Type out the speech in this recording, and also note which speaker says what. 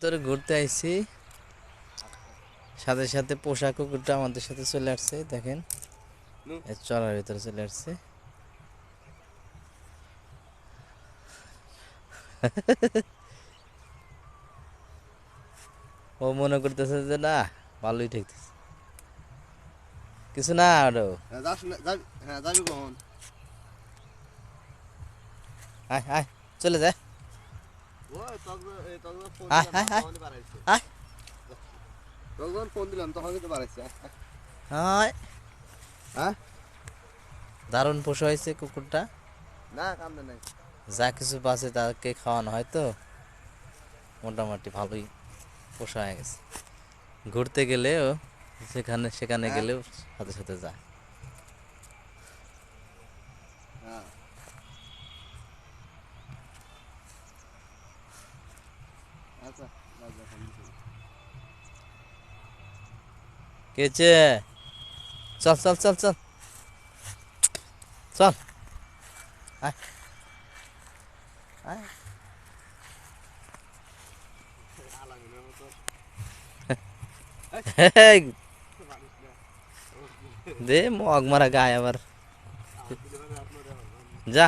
Speaker 1: ভিতরে ঘুরতে আইছি, সাথে সাথে পোষা কুকুরটা আমাদের সাথে চলে আসছে। দেখেন চলার ভিতরে চলে আসছে। ও মনে করতেছে যে না ভালোই ঠেকতেছে, কিছু না ওটাও। আয় আয় চলে যায়। আয় আয় আয় আয়
Speaker 2: ফোন দিলাম তখন কিন্তু বাড়াইছে।
Speaker 1: আয়।
Speaker 2: হ্যাঁ
Speaker 1: দারুণ পোষা হয়েছে কুকুরটা,
Speaker 2: না কামড়ে নাই।
Speaker 1: যা কিছু বাঁচে তাকে খাওয়ানো হয় তো মোটামুটি ভালোই পোষা হয়ে গেছে। ঘুরতে গেলেও সেখানে সেখানে
Speaker 2: হ্যাঁ
Speaker 1: গেলেও সাথে সাথে যায়।
Speaker 2: হ্যাঁ আচ্ছা
Speaker 1: কেছে চল চল চল চল চল আয় আয়। হেই, দে মগ মারা গায় আবার, যা।